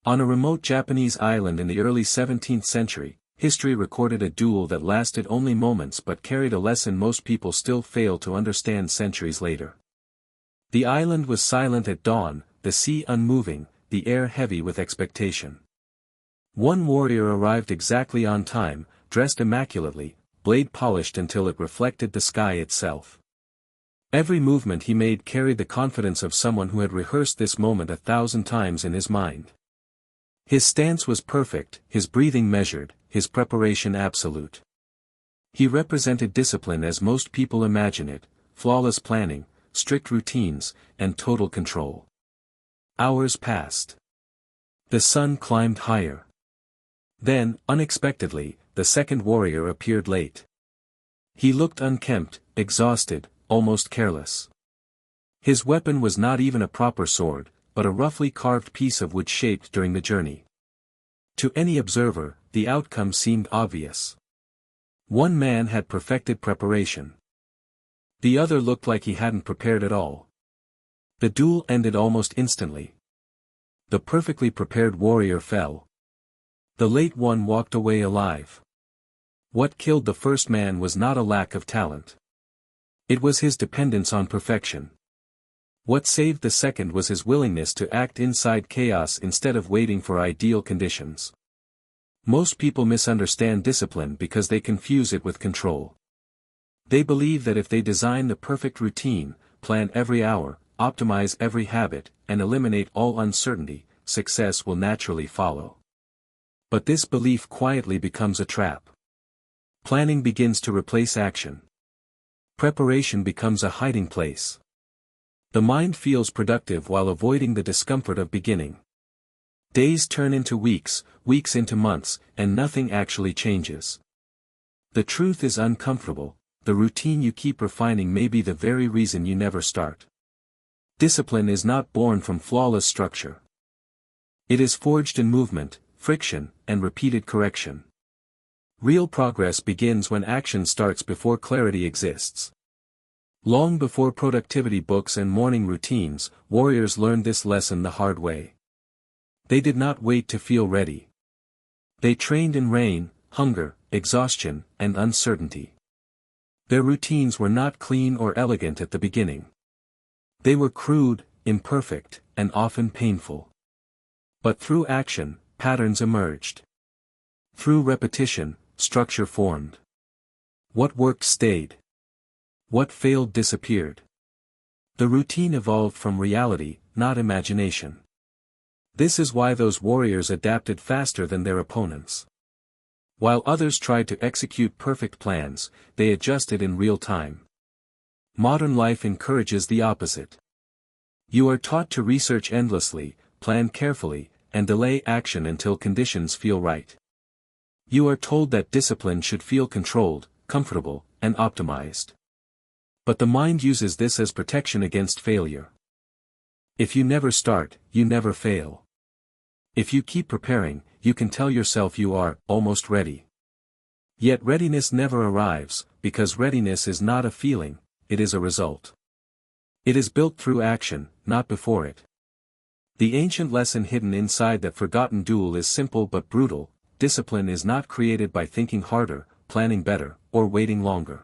On a remote Japanese island in the early 17th century, history recorded a duel that lasted only moments but carried a lesson most people still fail to understand centuries later. The island was silent at dawn, the sea unmoving, the air heavy with expectation. One warrior arrived exactly on time, dressed immaculately, blade polished until it reflected the sky itself. Every movement he made carried the confidence of someone who had rehearsed this moment 1,000 times in his mind. His stance was perfect, his breathing measured, his preparation absolute. He represented discipline as most people imagine it, flawless planning, strict routines, and total control. Hours passed. The sun climbed higher. Then, unexpectedly, the second warrior appeared late. He looked unkempt, exhausted, almost careless. His weapon was not even a proper sword, but a roughly carved piece of wood shaped during the journey. To any observer, the outcome seemed obvious. One man had perfected preparation. The other looked like he hadn't prepared at all. The duel ended almost instantly. The perfectly prepared warrior fell. The late one walked away alive. What killed the first man was not a lack of talent. It was his dependence on perfection. What saved the second was his willingness to act inside chaos instead of waiting for ideal conditions. Most people misunderstand discipline because they confuse it with control. They believe that if they design the perfect routine, plan every hour, optimize every habit, and eliminate all uncertainty, success will naturally follow. But this belief quietly becomes a trap. Planning begins to replace action. Preparation becomes a hiding place. The mind feels productive while avoiding the discomfort of beginning. Days turn into weeks, weeks into months, and nothing actually changes. The truth is uncomfortable, the routine you keep refining may be the very reason you never start. Discipline is not born from flawless structure. It is forged in movement, friction, and repeated correction. Real progress begins when action starts before clarity exists. Long before productivity books and morning routines, warriors learned this lesson the hard way. They did not wait to feel ready. They trained in rain, hunger, exhaustion, and uncertainty. Their routines were not clean or elegant at the beginning. They were crude, imperfect, and often painful. But through action, patterns emerged. Through repetition, structure formed. What worked stayed. What failed disappeared. The routine evolved from reality, not imagination. This is why those warriors adapted faster than their opponents. While others tried to execute perfect plans, they adjusted in real time. Modern life encourages the opposite. You are taught to research endlessly, plan carefully, and delay action until conditions feel right. You are told that discipline should feel controlled, comfortable, and optimized. But the mind uses this as protection against failure. If you never start, you never fail. If you keep preparing, you can tell yourself you are almost ready. Yet readiness never arrives, because readiness is not a feeling, it is a result. It is built through action, not before it. The ancient lesson hidden inside that forgotten duel is simple but brutal: discipline is not created by thinking harder, planning better, or waiting longer.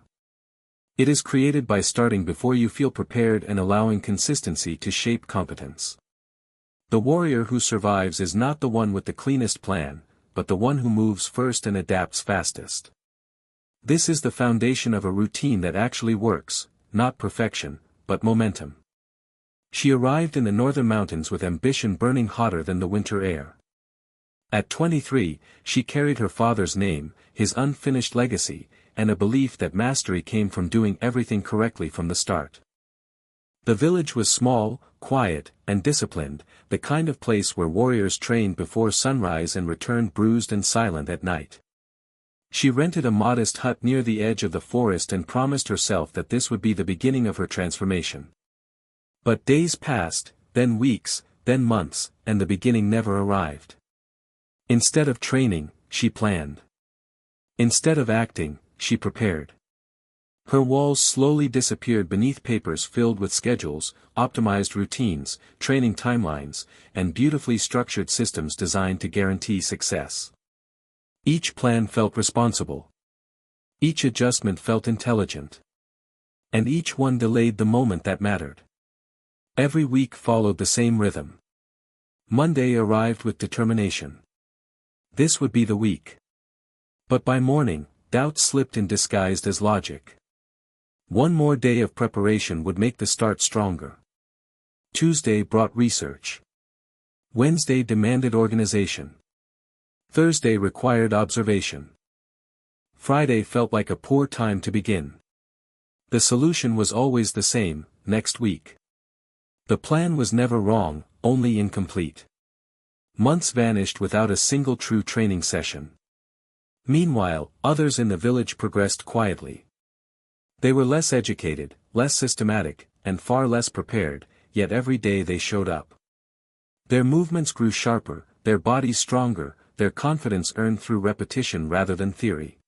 It is created by starting before you feel prepared and allowing consistency to shape competence. The warrior who survives is not the one with the cleanest plan, but the one who moves first and adapts fastest. This is the foundation of a routine that actually works, not perfection, but momentum. She arrived in the northern mountains with ambition burning hotter than the winter air. At 23, she carried her father's name, his unfinished legacy, and a belief that mastery came from doing everything correctly from the start. The village was small, quiet, and disciplined, the kind of place where warriors trained before sunrise and returned bruised and silent at night. She rented a modest hut near the edge of the forest and promised herself that this would be the beginning of her transformation. But days passed, then weeks, then months, and the beginning never arrived. Instead of training, she planned. Instead of acting, she prepared. Her walls slowly disappeared beneath papers filled with schedules, optimized routines, training timelines, and beautifully structured systems designed to guarantee success. Each plan felt responsible. Each adjustment felt intelligent. And each one delayed the moment that mattered. Every week followed the same rhythm. Monday arrived with determination. This would be the week. But by morning, doubt slipped in disguised as logic. One more day of preparation would make the start stronger. Tuesday brought research. Wednesday demanded organization. Thursday required observation. Friday felt like a poor time to begin. The solution was always the same: next week. The plan was never wrong, only incomplete. Months vanished without a single true training session. Meanwhile, others in the village progressed quietly. They were less educated, less systematic, and far less prepared, yet every day they showed up. Their movements grew sharper, their bodies stronger, their confidence earned through repetition rather than theory.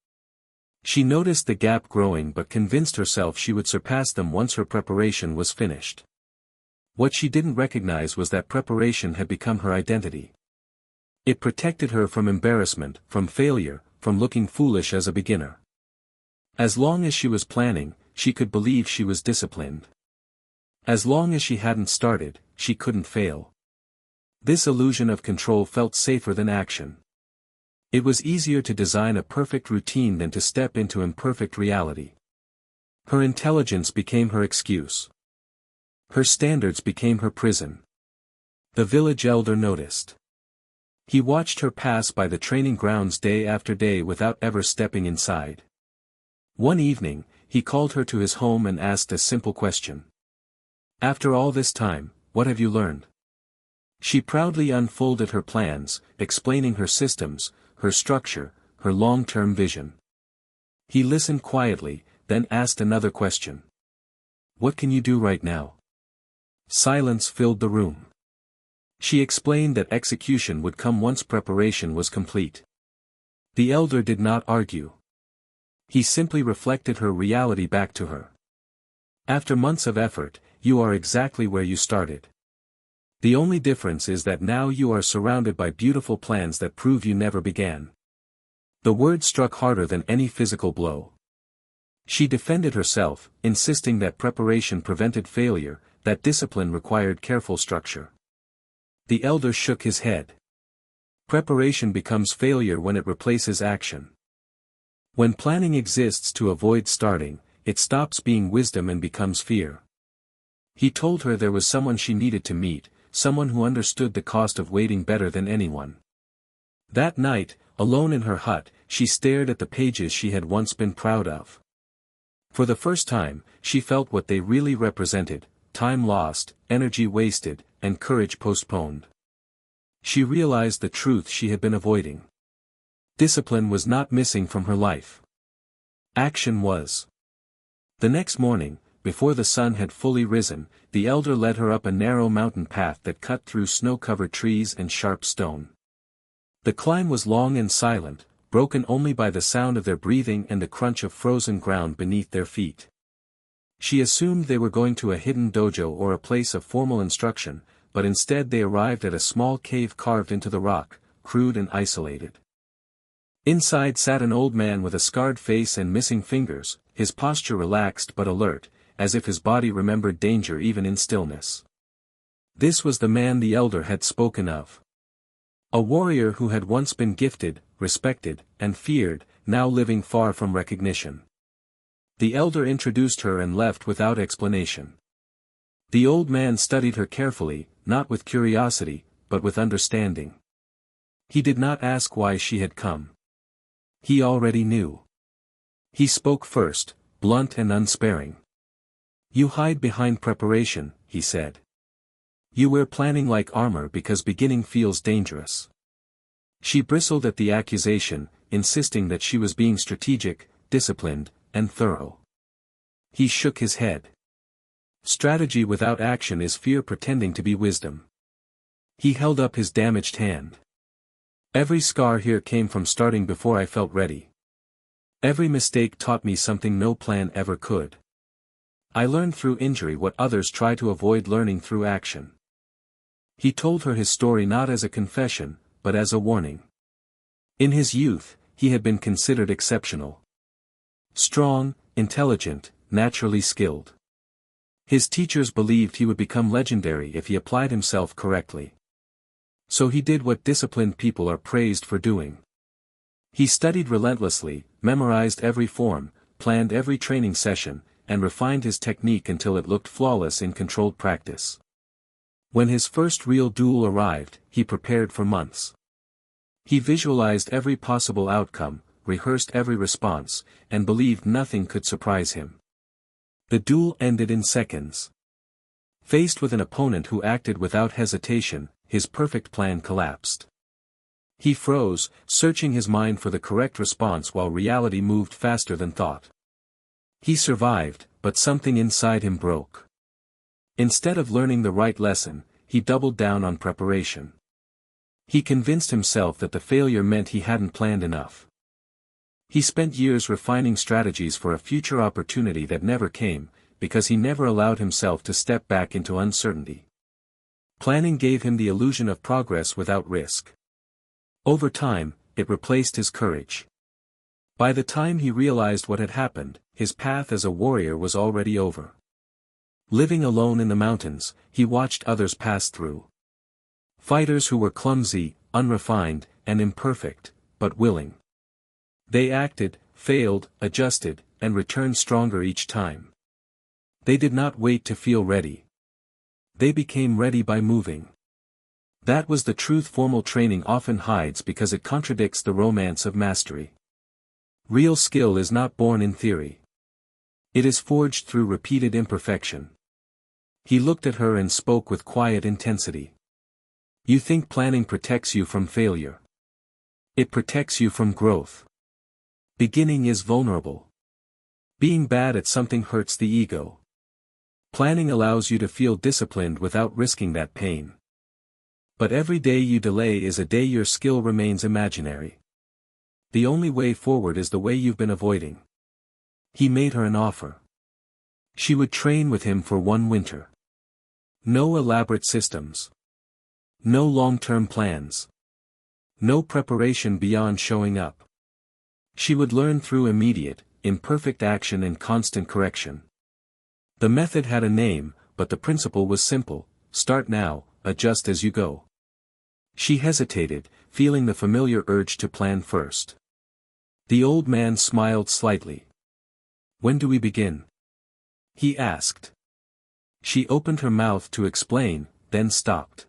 She noticed the gap growing but convinced herself she would surpass them once her preparation was finished. What she didn't recognize was that preparation had become her identity. It protected her from embarrassment, from failure, from looking foolish as a beginner. As long as she was planning, she could believe she was disciplined. As long as she hadn't started, she couldn't fail. This illusion of control felt safer than action. It was easier to design a perfect routine than to step into imperfect reality. Her intelligence became her excuse. Her standards became her prison. The village elder noticed. He watched her pass by the training grounds day after day without ever stepping inside. One evening, he called her to his home and asked a simple question. "After all this time, what have you learned?" She proudly unfolded her plans, explaining her systems, her structure, her long-term vision. He listened quietly, then asked another question. "What can you do right now?" Silence filled the room. She explained that execution would come once preparation was complete. The elder did not argue. He simply reflected her reality back to her. After months of effort, you are exactly where you started. The only difference is that now you are surrounded by beautiful plans that prove you never began. The word struck harder than any physical blow. She defended herself, insisting that preparation prevented failure, that discipline required careful structure. The elder shook his head. Preparation becomes failure when it replaces action. When planning exists to avoid starting, it stops being wisdom and becomes fear. He told her there was someone she needed to meet, someone who understood the cost of waiting better than anyone. That night, alone in her hut, she stared at the pages she had once been proud of. For the first time, she felt what they really represented: time lost, energy wasted, and courage postponed. She realized the truth she had been avoiding. Discipline was not missing from her life. Action was. The next morning, before the sun had fully risen, the elder led her up a narrow mountain path that cut through snow-covered trees and sharp stone. The climb was long and silent, broken only by the sound of their breathing and the crunch of frozen ground beneath their feet. She assumed they were going to a hidden dojo or a place of formal instruction, but instead they arrived at a small cave carved into the rock, crude and isolated. Inside sat an old man with a scarred face and missing fingers, his posture relaxed but alert, as if his body remembered danger even in stillness. This was the man the elder had spoken of. A warrior who had once been gifted, respected, and feared, now living far from recognition. The elder introduced her and left without explanation. The old man studied her carefully, not with curiosity, but with understanding. He did not ask why she had come. He already knew. He spoke first, blunt and unsparing. "You hide behind preparation," he said. "You wear planning like armor because beginning feels dangerous." She bristled at the accusation, insisting that she was being strategic, disciplined, and thorough. He shook his head. "Strategy without action is fear pretending to be wisdom." He held up his damaged hand. "Every scar here came from starting before I felt ready. Every mistake taught me something no plan ever could. I learned through injury what others try to avoid learning through action. He told her his story not as a confession, but as a warning. In his youth, he had been considered exceptional. Strong, intelligent, naturally skilled. His teachers believed he would become legendary if he applied himself correctly. So he did what disciplined people are praised for doing. He studied relentlessly, memorized every form, planned every training session, and refined his technique until it looked flawless in controlled practice. When his first real duel arrived, he prepared for months. He visualized every possible outcome, rehearsed every response, and believed nothing could surprise him. The duel ended in seconds. Faced with an opponent who acted without hesitation, his perfect plan collapsed. He froze, searching his mind for the correct response while reality moved faster than thought. He survived, but something inside him broke. Instead of learning the right lesson, he doubled down on preparation. He convinced himself that the failure meant he hadn't planned enough. He spent years refining strategies for a future opportunity that never came, because he never allowed himself to step back into uncertainty. Planning gave him the illusion of progress without risk. Over time, it replaced his courage. By the time he realized what had happened, his path as a warrior was already over. Living alone in the mountains, he watched others pass through. Fighters who were clumsy, unrefined, and imperfect, but willing. They acted, failed, adjusted, and returned stronger each time. They did not wait to feel ready. They became ready by moving. That was the truth formal training often hides because it contradicts the romance of mastery. Real skill is not born in theory. It is forged through repeated imperfection. He looked at her and spoke with quiet intensity. You think planning protects you from failure. It protects you from growth. Beginning is vulnerable. Being bad at something hurts the ego. Planning allows you to feel disciplined without risking that pain. But every day you delay is a day your skill remains imaginary. The only way forward is the way you've been avoiding. He made her an offer. She would train with him for one winter. No elaborate systems. No long-term plans. No preparation beyond showing up. She would learn through immediate, imperfect action and constant correction. The method had a name, but the principle was simple: start now, adjust as you go. She hesitated, feeling the familiar urge to plan first. The old man smiled slightly. When do we begin? He asked. She opened her mouth to explain, then stopped.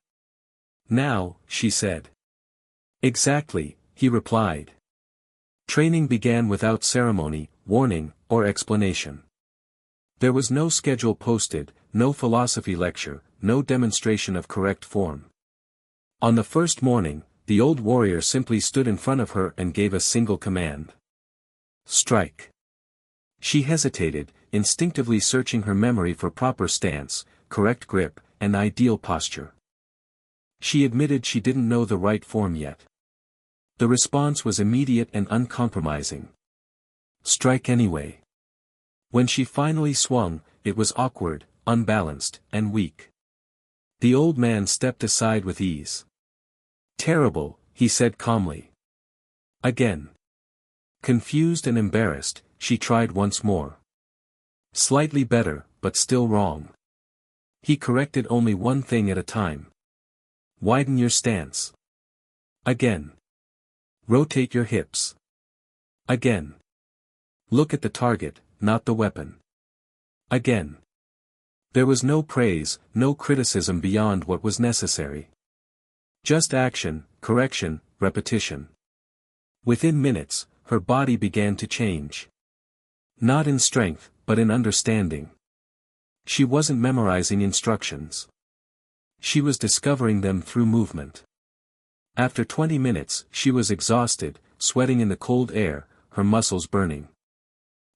Now, she said. Exactly, he replied. Training began without ceremony, warning, or explanation. There was no schedule posted, no philosophy lecture, no demonstration of correct form. On the first morning, the old warrior simply stood in front of her and gave a single command. Strike. She hesitated, instinctively searching her memory for proper stance, correct grip, and ideal posture. She admitted she didn't know the right form yet. The response was immediate and uncompromising. Strike anyway. When she finally swung, it was awkward, unbalanced, and weak. The old man stepped aside with ease. Terrible, he said calmly. Again. Confused and embarrassed, she tried once more. Slightly better, but still wrong. He corrected only one thing at a time. Widen your stance. Again. Rotate your hips. Again. Look at the target, not the weapon. Again. There was no praise, no criticism beyond what was necessary. Just action, correction, repetition. Within minutes, her body began to change. Not in strength, but in understanding. She wasn't memorizing instructions. She was discovering them through movement. After 20 minutes, she was exhausted, sweating in the cold air, her muscles burning.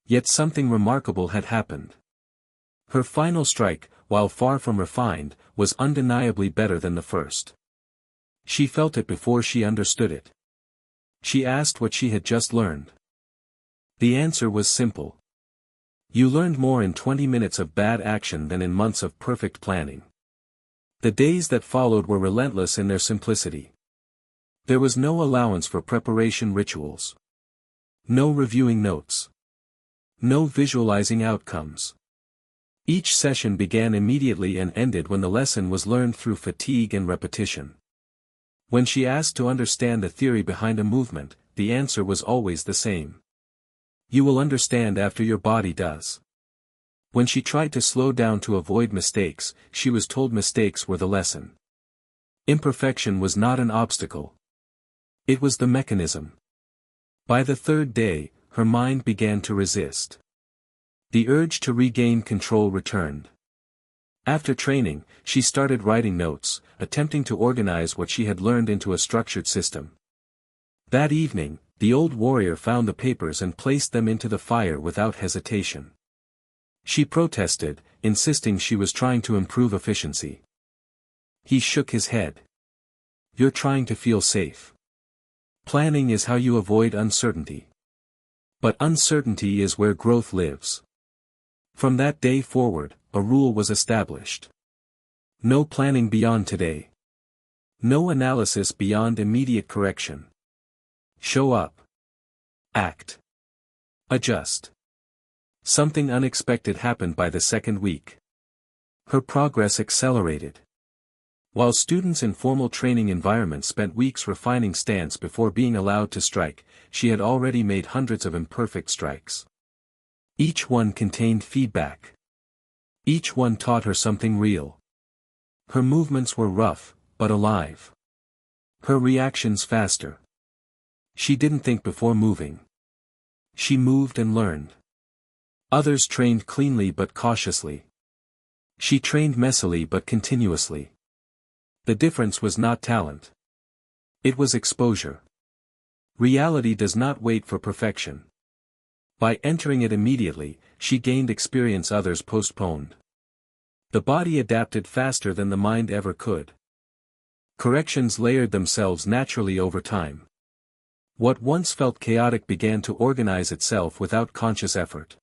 Yet something remarkable had happened. Her final strike, while far from refined, was undeniably better than the first. She felt it before she understood it. She asked what she had just learned. The answer was simple. You learned more in 20 minutes of bad action than in months of perfect planning. The days that followed were relentless in their simplicity. There was no allowance for preparation rituals. No reviewing notes. No visualizing outcomes. Each session began immediately and ended when the lesson was learned through fatigue and repetition. When she asked to understand the theory behind a movement, the answer was always the same. You will understand after your body does. When she tried to slow down to avoid mistakes, she was told mistakes were the lesson. Imperfection was not an obstacle. It was the mechanism. By the third day, her mind began to resist. The urge to regain control returned. After training, she started writing notes, attempting to organize what she had learned into a structured system. That evening, the old warrior found the papers and placed them into the fire without hesitation. She protested, insisting she was trying to improve efficiency. He shook his head. You're trying to feel safe. Planning is how you avoid uncertainty. But uncertainty is where growth lives. From that day forward, a rule was established. No planning beyond today. No analysis beyond immediate correction. Show up. Act. Adjust. Something unexpected happened by the second week. Her progress accelerated. While students in formal training environments spent weeks refining stance before being allowed to strike, she had already made hundreds of imperfect strikes. Each one contained feedback. Each one taught her something real. Her movements were rough, but alive. Her reactions faster. She didn't think before moving. She moved and learned. Others trained cleanly but cautiously. She trained messily but continuously. The difference was not talent. It was exposure. Reality does not wait for perfection. By entering it immediately, she gained experience others postponed. The body adapted faster than the mind ever could. Corrections layered themselves naturally over time. What once felt chaotic began to organize itself without conscious effort.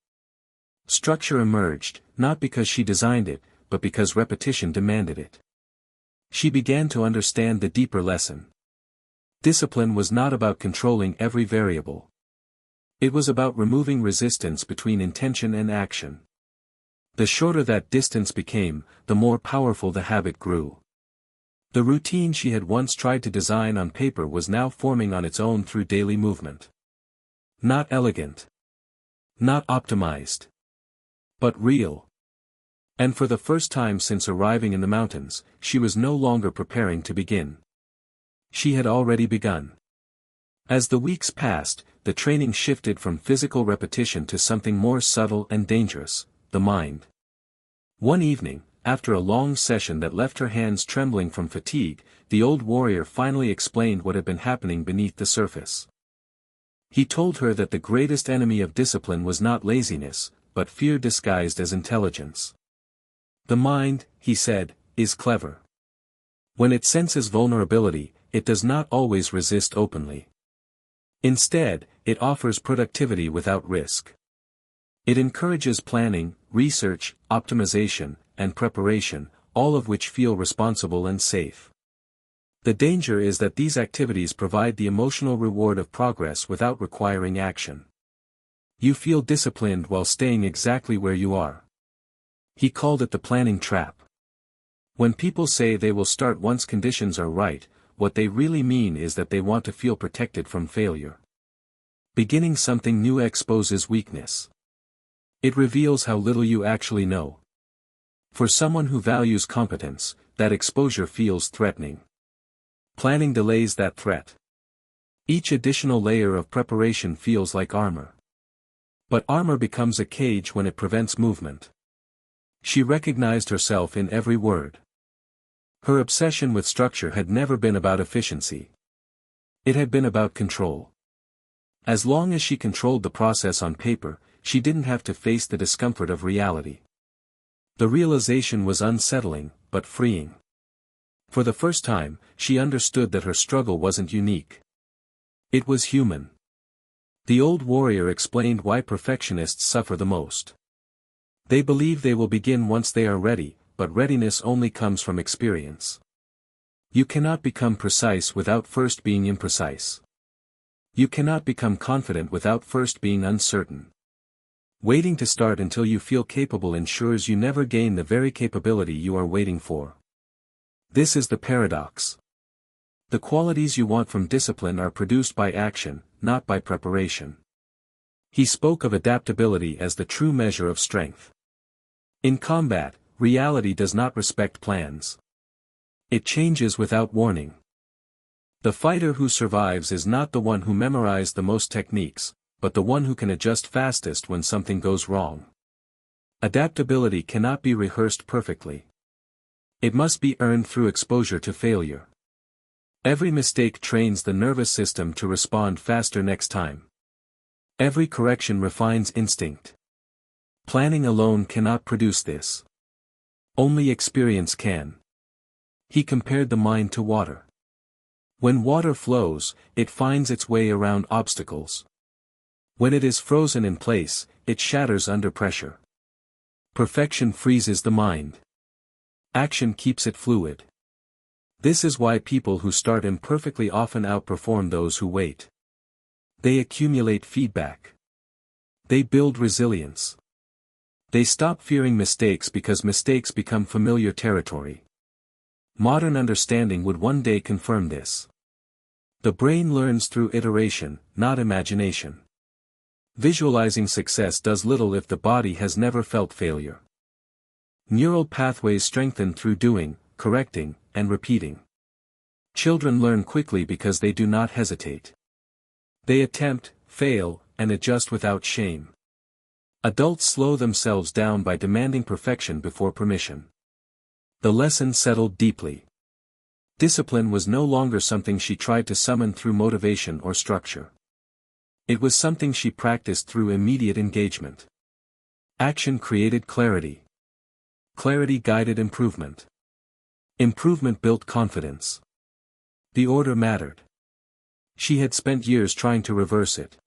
Structure emerged, not because she designed it, but because repetition demanded it. She began to understand the deeper lesson. Discipline was not about controlling every variable. It was about removing resistance between intention and action. The shorter that distance became, the more powerful the habit grew. The routine she had once tried to design on paper was now forming on its own through daily movement. Not elegant. Not optimized. But real. And for the first time since arriving in the mountains, she was no longer preparing to begin. She had already begun. As the weeks passed, the training shifted from physical repetition to something more subtle and dangerous, the mind. One evening, after a long session that left her hands trembling from fatigue, the old warrior finally explained what had been happening beneath the surface. He told her that the greatest enemy of discipline was not laziness, but fear disguised as intelligence. The mind, he said, is clever. When it senses vulnerability, it does not always resist openly. Instead, it offers productivity without risk. It encourages planning, research, optimization, and preparation, all of which feel responsible and safe. The danger is that these activities provide the emotional reward of progress without requiring action. You feel disciplined while staying exactly where you are. He called it the planning trap. When people say they will start once conditions are right, what they really mean is that they want to feel protected from failure. Beginning something new exposes weakness. It reveals how little you actually know. For someone who values competence, that exposure feels threatening. Planning delays that threat. Each additional layer of preparation feels like armor. But armor becomes a cage when it prevents movement. She recognized herself in every word. Her obsession with structure had never been about efficiency. It had been about control. As long as she controlled the process on paper, she didn't have to face the discomfort of reality. The realization was unsettling, but freeing. For the first time, she understood that her struggle wasn't unique. It was human. The old warrior explained why perfectionists suffer the most. They believe they will begin once they are ready, but readiness only comes from experience. You cannot become precise without first being imprecise. You cannot become confident without first being uncertain. Waiting to start until you feel capable ensures you never gain the very capability you are waiting for. This is the paradox. The qualities you want from discipline are produced by action, not by preparation. He spoke of adaptability as the true measure of strength. In combat, reality does not respect plans. It changes without warning. The fighter who survives is not the one who memorized the most techniques, but the one who can adjust fastest when something goes wrong. Adaptability cannot be rehearsed perfectly. It must be earned through exposure to failure. Every mistake trains the nervous system to respond faster next time. Every correction refines instinct. Planning alone cannot produce this. Only experience can. He compared the mind to water. When water flows, it finds its way around obstacles. When it is frozen in place, it shatters under pressure. Perfection freezes the mind. Action keeps it fluid. This is why people who start imperfectly often outperform those who wait. They accumulate feedback. They build resilience. They stop fearing mistakes because mistakes become familiar territory. Modern understanding would one day confirm this. The brain learns through iteration, not imagination. Visualizing success does little if the body has never felt failure. Neural pathways strengthen through doing, correcting, and repeating. Children learn quickly because they do not hesitate. They attempt, fail, and adjust without shame. Adults slow themselves down by demanding perfection before permission. The lesson settled deeply. Discipline was no longer something she tried to summon through motivation or structure. It was something she practiced through immediate engagement. Action created clarity. Clarity guided improvement. Improvement built confidence. The order mattered. She had spent years trying to reverse it.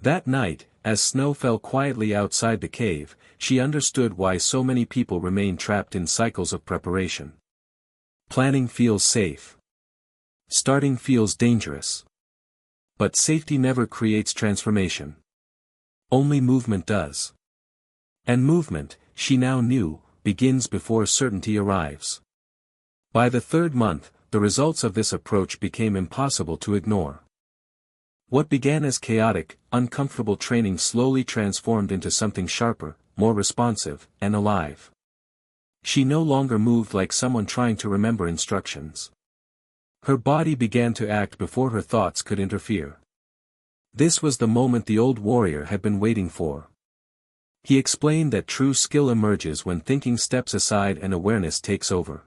That night, as snow fell quietly outside the cave, she understood why so many people remain trapped in cycles of preparation. Planning feels safe. Starting feels dangerous. But safety never creates transformation. Only movement does. And movement, she now knew, begins before certainty arrives. By the third month, the results of this approach became impossible to ignore. What began as chaotic, uncomfortable training slowly transformed into something sharper, more responsive, and alive. She no longer moved like someone trying to remember instructions. Her body began to act before her thoughts could interfere. This was the moment the old warrior had been waiting for. He explained that true skill emerges when thinking steps aside and awareness takes over.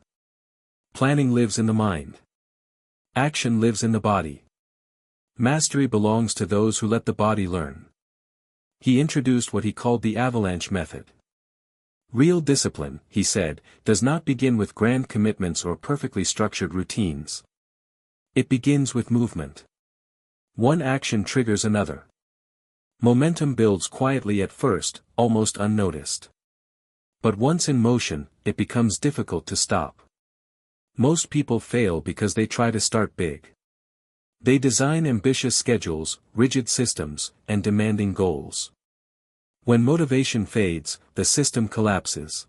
Planning lives in the mind. Action lives in the body. Mastery belongs to those who let the body learn. He introduced what he called the avalanche method. Real discipline, he said, does not begin with grand commitments or perfectly structured routines. It begins with movement. One action triggers another. Momentum builds quietly at first, almost unnoticed. But once in motion, it becomes difficult to stop. Most people fail because they try to start big. They design ambitious schedules, rigid systems, and demanding goals. When motivation fades, the system collapses.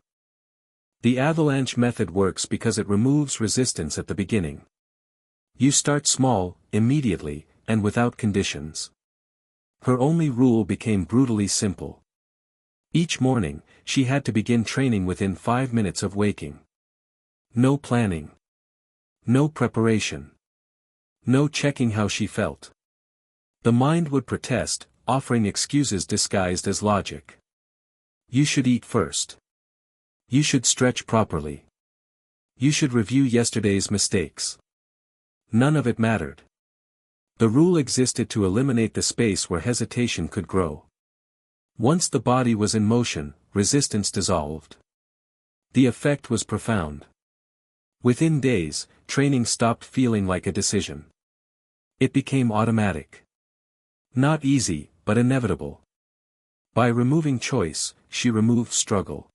The avalanche method works because it removes resistance at the beginning. You start small, immediately, and without conditions. Her only rule became brutally simple. Each morning, she had to begin training within 5 minutes of waking. No planning. No preparation. No checking how she felt. The mind would protest, offering excuses disguised as logic. You should eat first. You should stretch properly. You should review yesterday's mistakes. None of it mattered. The rule existed to eliminate the space where hesitation could grow. Once the body was in motion, resistance dissolved. The effect was profound. Within days, training stopped feeling like a decision. It became automatic. Not easy, but inevitable. By removing choice, she removed struggle.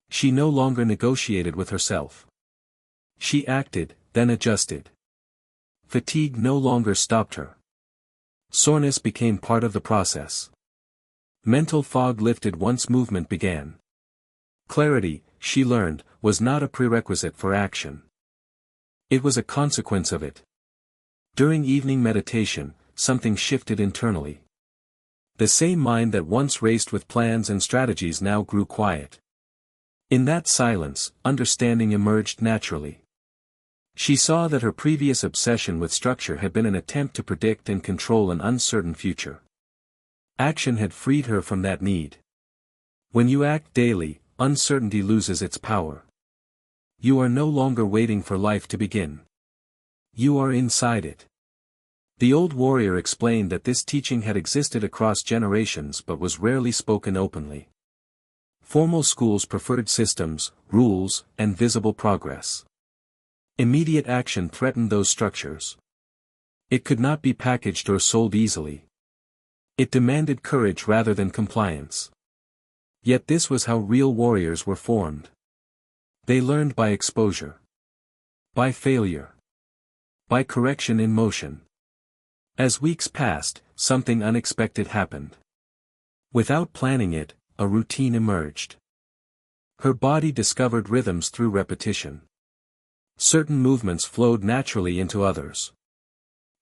She no longer negotiated with herself. She acted, then adjusted. Fatigue no longer stopped her. Soreness became part of the process. Mental fog lifted once movement began. Clarity, she learned, was not a prerequisite for action. It was a consequence of it. During evening meditation, something shifted internally. The same mind that once raced with plans and strategies now grew quiet. In that silence, understanding emerged naturally. She saw that her previous obsession with structure had been an attempt to predict and control an uncertain future. Action had freed her from that need. When you act daily, uncertainty loses its power. You are no longer waiting for life to begin. You are inside it. The old warrior explained that this teaching had existed across generations but was rarely spoken openly. Formal schools preferred systems, rules, and visible progress. Immediate action threatened those structures. It could not be packaged or sold easily. It demanded courage rather than compliance. Yet this was how real warriors were formed. They learned by exposure. By failure. By correction in motion. As weeks passed, something unexpected happened. Without planning it, a routine emerged. Her body discovered rhythms through repetition. Certain movements flowed naturally into others.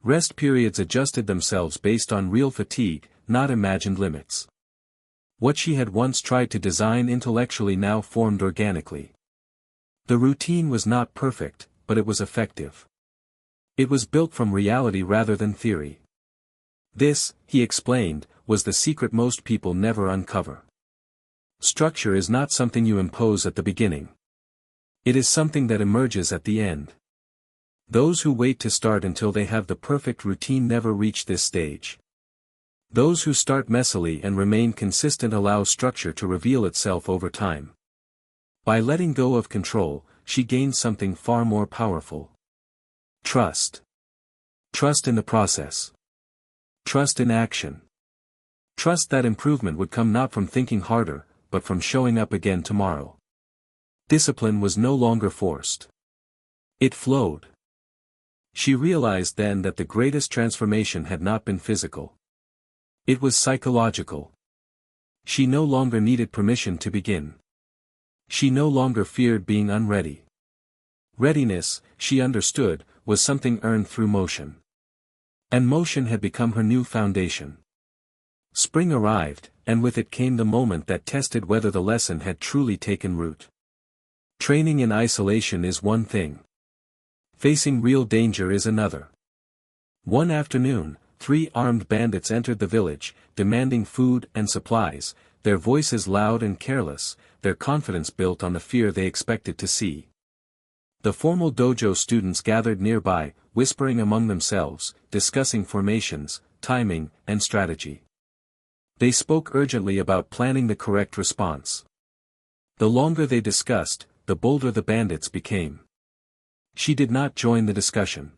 Rest periods adjusted themselves based on real fatigue, not imagined limits. What she had once tried to design intellectually now formed organically. The routine was not perfect, but it was effective. It was built from reality rather than theory. This, he explained, was the secret most people never uncover. Structure is not something you impose at the beginning. It is something that emerges at the end. Those who wait to start until they have the perfect routine never reach this stage. Those who start messily and remain consistent allow structure to reveal itself over time. By letting go of control, she gained something far more powerful. Trust. Trust in the process. Trust in action. Trust that improvement would come not from thinking harder, but from showing up again tomorrow. Discipline was no longer forced. It flowed. She realized then that the greatest transformation had not been physical. It was psychological. She no longer needed permission to begin. She no longer feared being unready. Readiness, she understood, was something earned through motion. And motion had become her new foundation. Spring arrived, and with it came the moment that tested whether the lesson had truly taken root. Training in isolation is one thing. Facing real danger is another. One afternoon, 3 armed bandits entered the village, demanding food and supplies, their voices loud and careless, their confidence built on the fear they expected to see. The formal dojo students gathered nearby, whispering among themselves, discussing formations, timing, and strategy. They spoke urgently about planning the correct response. The longer they discussed, the bolder the bandits became. She did not join the discussion.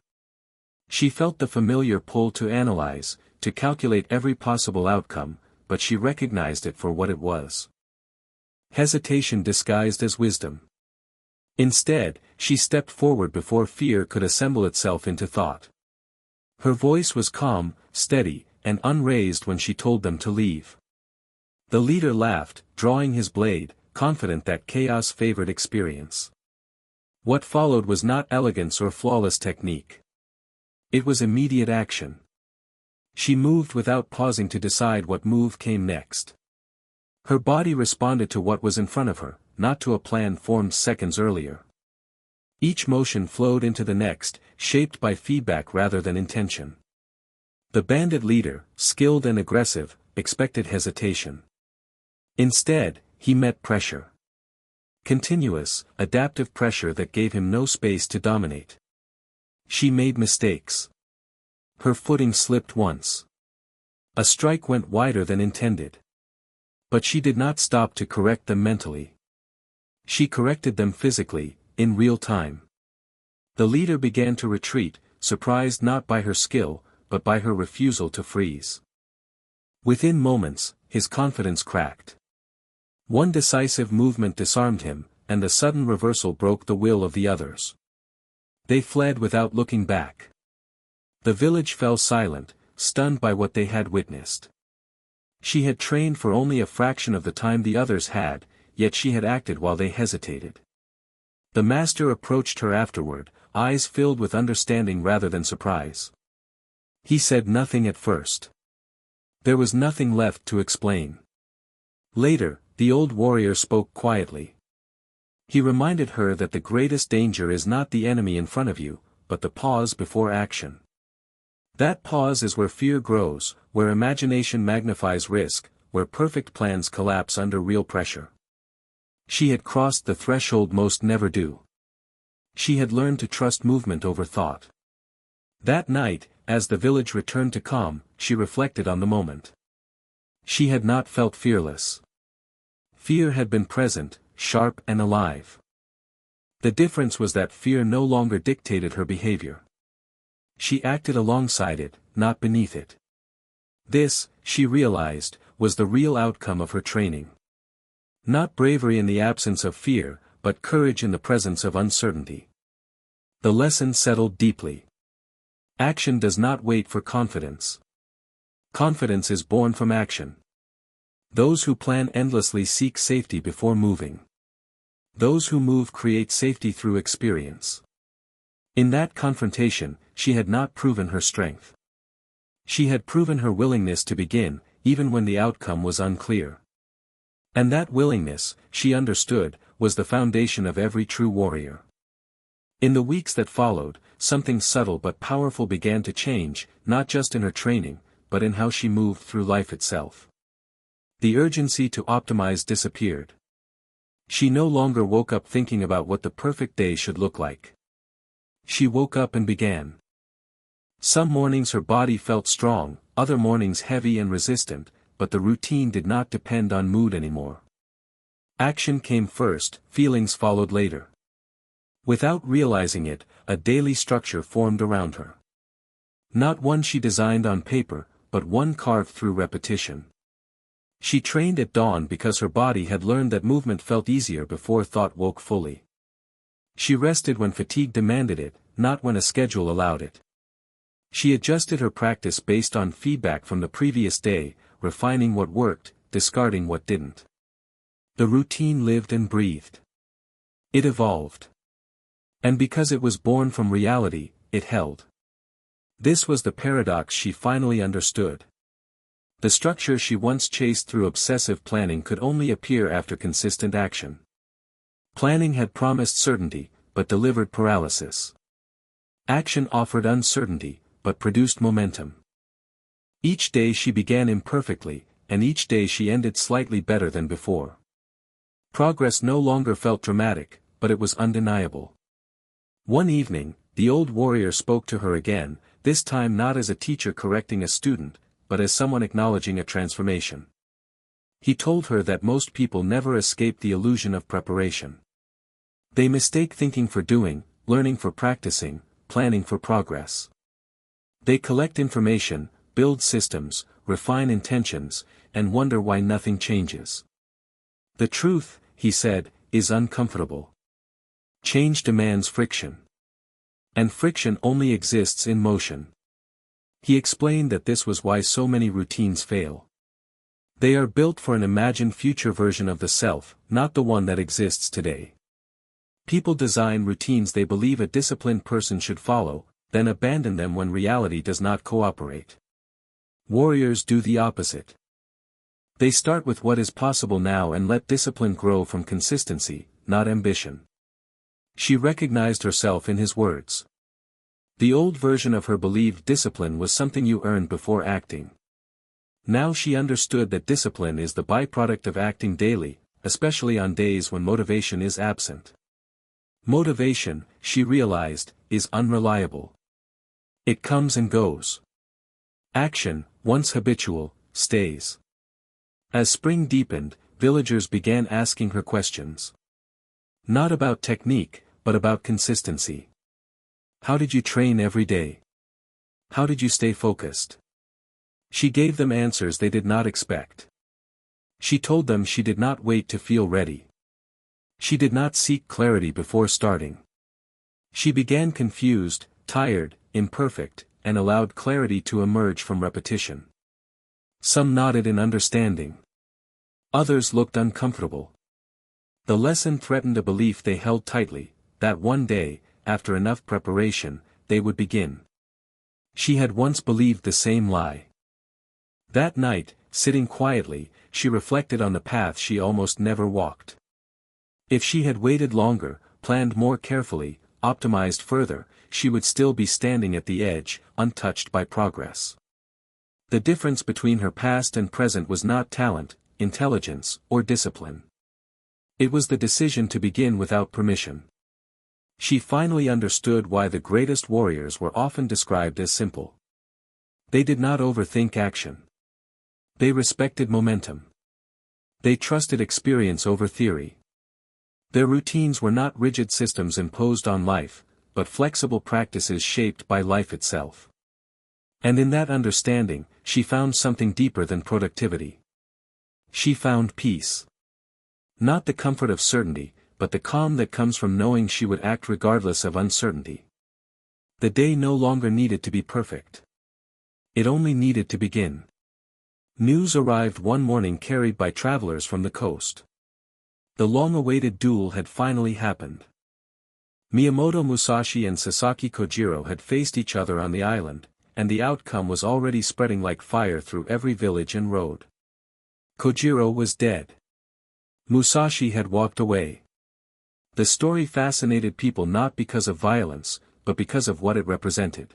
She felt the familiar pull to analyze, to calculate every possible outcome, but she recognized it for what it was. Hesitation disguised as wisdom. Instead, she stepped forward before fear could assemble itself into thought. Her voice was calm, steady, and unraised when she told them to leave. The leader laughed, drawing his blade, confident that chaos favored experience. What followed was not elegance or flawless technique. It was immediate action. She moved without pausing to decide what move came next. Her body responded to what was in front of her, not to a plan formed seconds earlier. Each motion flowed into the next, shaped by feedback rather than intention. The bandit leader, skilled and aggressive, expected hesitation. Instead, he met pressure. Continuous, adaptive pressure that gave him no space to dominate. She made mistakes. Her footing slipped once. A strike went wider than intended. But she did not stop to correct them mentally. She corrected them physically, in real time. The leader began to retreat, surprised not by her skill, but by her refusal to freeze. Within moments, his confidence cracked. One decisive movement disarmed him, and the sudden reversal broke the will of the others. They fled without looking back. The village fell silent, stunned by what they had witnessed. She had trained for only a fraction of the time the others had, yet she had acted while they hesitated. The master approached her afterward, eyes filled with understanding rather than surprise. He said nothing at first. There was nothing left to explain. Later, the old warrior spoke quietly. He reminded her that the greatest danger is not the enemy in front of you, but the pause before action. That pause is where fear grows, where imagination magnifies risk, where perfect plans collapse under real pressure. She had crossed the threshold most never do. She had learned to trust movement over thought. That night, as the village returned to calm, she reflected on the moment. She had not felt fearless. Fear had been present, sharp and alive. The difference was that fear no longer dictated her behavior. She acted alongside it, not beneath it. This, she realized, was the real outcome of her training. Not bravery in the absence of fear, but courage in the presence of uncertainty. The lesson settled deeply. Action does not wait for confidence. Confidence is born from action. Those who plan endlessly seek safety before moving. Those who move create safety through experience. In that confrontation, she had not proven her strength. She had proven her willingness to begin, even when the outcome was unclear. And that willingness, she understood, was the foundation of every true warrior. In the weeks that followed, something subtle but powerful began to change, not just in her training, but in how she moved through life itself. The urgency to optimize disappeared. She no longer woke up thinking about what the perfect day should look like. She woke up and began. Some mornings her body felt strong, other mornings heavy and resistant, but the routine did not depend on mood anymore. Action came first, feelings followed later. Without realizing it, a daily structure formed around her. Not one she designed on paper, but one carved through repetition. She trained at dawn because her body had learned that movement felt easier before thought woke fully. She rested when fatigue demanded it, not when a schedule allowed it. She adjusted her practice based on feedback from the previous day, refining what worked, discarding what didn't. The routine lived and breathed. It evolved. And because it was born from reality, it held. This was the paradox she finally understood. The structure she once chased through obsessive planning could only appear after consistent action. Planning had promised certainty, but delivered paralysis. Action offered uncertainty, but produced momentum. Each day she began imperfectly, and each day she ended slightly better than before. Progress no longer felt dramatic, but it was undeniable. One evening, the old warrior spoke to her again, this time not as a teacher correcting a student, but as someone acknowledging a transformation. He told her that most people never escape the illusion of preparation. They mistake thinking for doing, learning for practicing, planning for progress. They collect information, build systems, refine intentions, and wonder why nothing changes. The truth, he said, is uncomfortable. Change demands friction. And friction only exists in motion. He explained that this was why so many routines fail. They are built for an imagined future version of the self, not the one that exists today. People design routines they believe a disciplined person should follow, then abandon them when reality does not cooperate. Warriors do the opposite. They start with what is possible now and let discipline grow from consistency, not ambition. She recognized herself in his words. The old version of her believed discipline was something you earned before acting. Now she understood that discipline is the byproduct of acting daily, especially on days when motivation is absent. Motivation, she realized, is unreliable. It comes and goes. Action, once habitual, stays. As spring deepened, villagers began asking her questions. Not about technique, but about consistency. How did you train every day? How did you stay focused? She gave them answers they did not expect. She told them she did not wait to feel ready. She did not seek clarity before starting. She began confused, tired, imperfect, and allowed clarity to emerge from repetition. Some nodded in understanding. Others looked uncomfortable. The lesson threatened a belief they held tightly, that one day, after enough preparation, they would begin. She had once believed the same lie. That night, sitting quietly, she reflected on the path she almost never walked. If she had waited longer, planned more carefully, optimized further, she would still be standing at the edge, untouched by progress. The difference between her past and present was not talent, intelligence, or discipline. It was the decision to begin without permission. She finally understood why the greatest warriors were often described as simple. They did not overthink action. They respected momentum. They trusted experience over theory. Their routines were not rigid systems imposed on life, but flexible practices shaped by life itself. And in that understanding, she found something deeper than productivity. She found peace. Not the comfort of certainty, but the calm that comes from knowing she would act regardless of uncertainty. The day no longer needed to be perfect. It only needed to begin. News arrived one morning carried by travelers from the coast. The long-awaited duel had finally happened. Miyamoto Musashi and Sasaki Kojiro had faced each other on the island, and the outcome was already spreading like fire through every village and road. Kojiro was dead. Musashi had walked away. The story fascinated people not because of violence, but because of what it represented.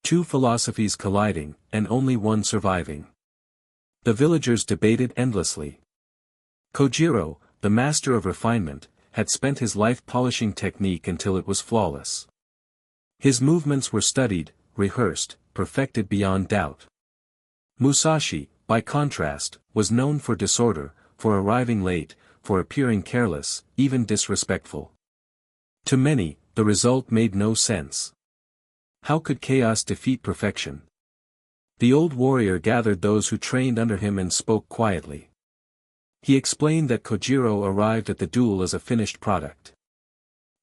Two philosophies colliding, and only one surviving. The villagers debated endlessly. Kojiro, the master of refinement, had spent his life polishing technique until it was flawless. His movements were studied, rehearsed, perfected beyond doubt. Musashi, by contrast, was known for disorder, for arriving late, for appearing careless, even disrespectful. To many, the result made no sense. How could chaos defeat perfection? The old warrior gathered those who trained under him and spoke quietly. He explained that Kojiro arrived at the duel as a finished product.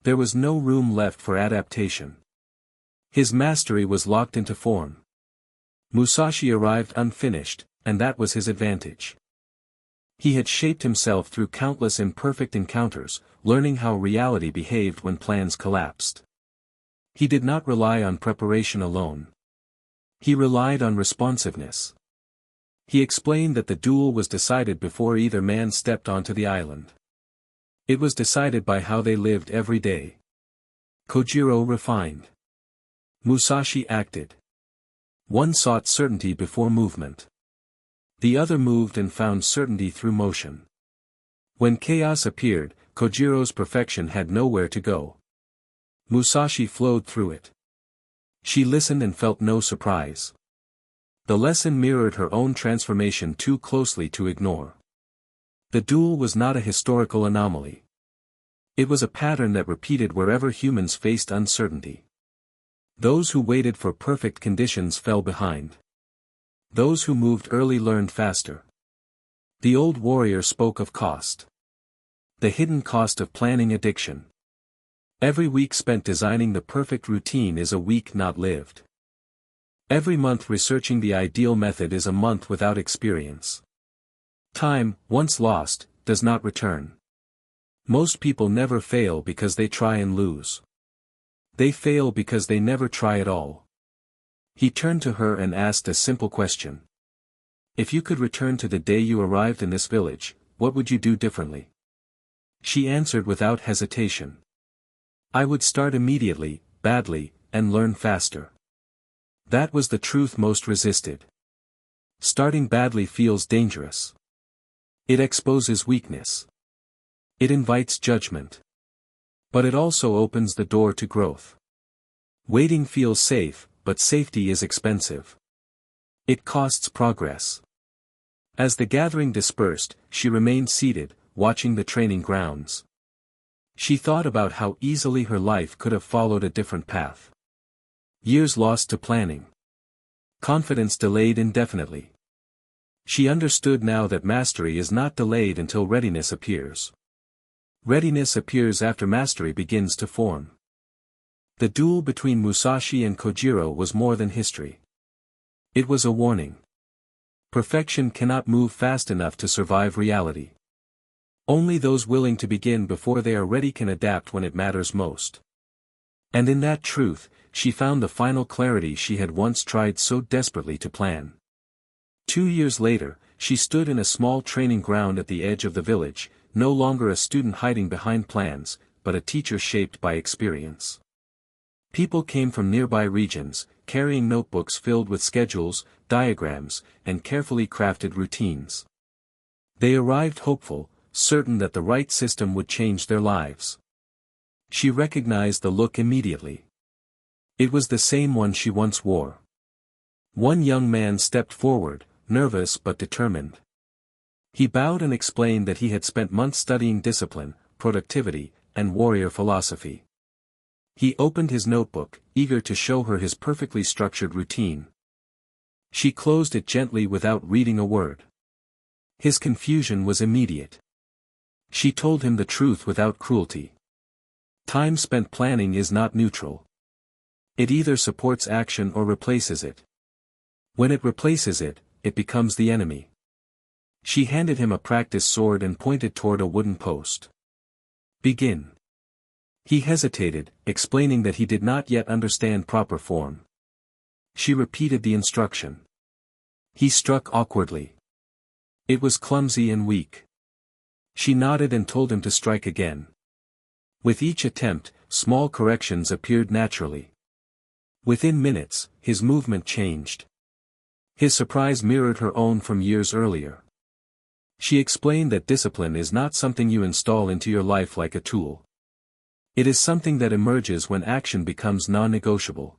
There was no room left for adaptation. His mastery was locked into form. Musashi arrived unfinished, and that was his advantage. He had shaped himself through countless imperfect encounters, learning how reality behaved when plans collapsed. He did not rely on preparation alone. He relied on responsiveness. He explained that the duel was decided before either man stepped onto the island. It was decided by how they lived every day. Kojiro refined. Musashi acted. One sought certainty before movement. The other moved and found certainty through motion. When chaos appeared, Kojiro's perfection had nowhere to go. Musashi flowed through it. She listened and felt no surprise. The lesson mirrored her own transformation too closely to ignore. The duel was not a historical anomaly. It was a pattern that repeated wherever humans faced uncertainty. Those who waited for perfect conditions fell behind. Those who moved early learned faster. The old warrior spoke of cost. The hidden cost of planning addiction. Every week spent designing the perfect routine is a week not lived. Every month researching the ideal method is a month without experience. Time, once lost, does not return. Most people never fail because they try and lose. They fail because they never try at all. He turned to her and asked a simple question. If you could return to the day you arrived in this village, what would you do differently? She answered without hesitation. I would start immediately, badly, and learn faster. That was the truth most resisted. Starting badly feels dangerous. It exposes weakness. It invites judgment. But it also opens the door to growth. Waiting feels safe, but safety is expensive. It costs progress. As the gathering dispersed, she remained seated, watching the training grounds. She thought about how easily her life could have followed a different path. Years lost to planning. Confidence delayed indefinitely. She understood now that mastery is not delayed until readiness appears. Readiness appears after mastery begins to form. The duel between Musashi and Kojiro was more than history. It was a warning. Perfection cannot move fast enough to survive reality. Only those willing to begin before they are ready can adapt when it matters most. And in that truth, she found the final clarity she had once tried so desperately to plan. 2 years later, she stood in a small training ground at the edge of the village, no longer a student hiding behind plans, but a teacher shaped by experience. People came from nearby regions, carrying notebooks filled with schedules, diagrams, and carefully crafted routines. They arrived hopeful, certain that the right system would change their lives. She recognized the look immediately. It was the same one she once wore. One young man stepped forward, nervous but determined. He bowed and explained that he had spent months studying discipline, productivity, and warrior philosophy. He opened his notebook, eager to show her his perfectly structured routine. She closed it gently without reading a word. His confusion was immediate. She told him the truth without cruelty. Time spent planning is not neutral. It either supports action or replaces it. When it replaces it, it becomes the enemy. She handed him a practice sword and pointed toward a wooden post. Begin. He hesitated, explaining that he did not yet understand proper form. She repeated the instruction. He struck awkwardly. It was clumsy and weak. She nodded and told him to strike again. With each attempt, small corrections appeared naturally. Within minutes, his movement changed. His surprise mirrored her own from years earlier. She explained that discipline is not something you install into your life like a tool. It is something that emerges when action becomes non-negotiable.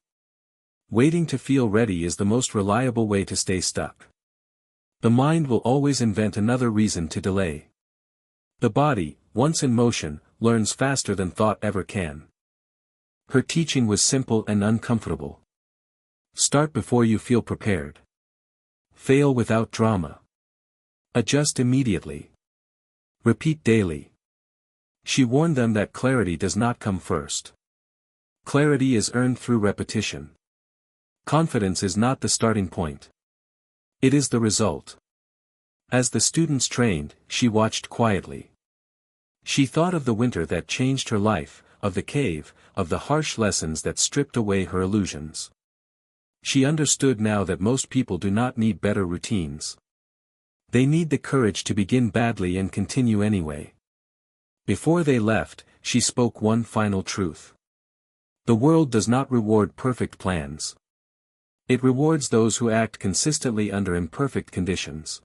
Waiting to feel ready is the most reliable way to stay stuck. The mind will always invent another reason to delay. The body, once in motion, learns faster than thought ever can. Her teaching was simple and uncomfortable. Start before you feel prepared. Fail without drama. Adjust immediately. Repeat daily. She warned them that clarity does not come first. Clarity is earned through repetition. Confidence is not the starting point. It is the result. As the students trained, she watched quietly. She thought of the winter that changed her life, of the cave, of the harsh lessons that stripped away her illusions. She understood now that most people do not need better routines. They need the courage to begin badly and continue anyway. Before they left, she spoke one final truth. The world does not reward perfect plans. It rewards those who act consistently under imperfect conditions.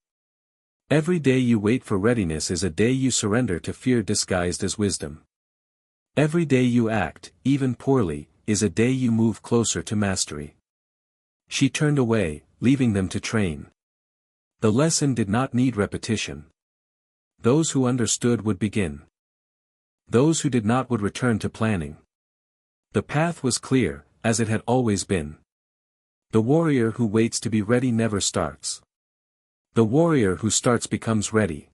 Every day you wait for readiness is a day you surrender to fear disguised as wisdom. Every day you act, even poorly, is a day you move closer to mastery. She turned away, leaving them to train. The lesson did not need repetition. Those who understood would begin. Those who did not would return to planning. The path was clear, as it had always been. The warrior who waits to be ready never starts. The warrior who starts becomes ready.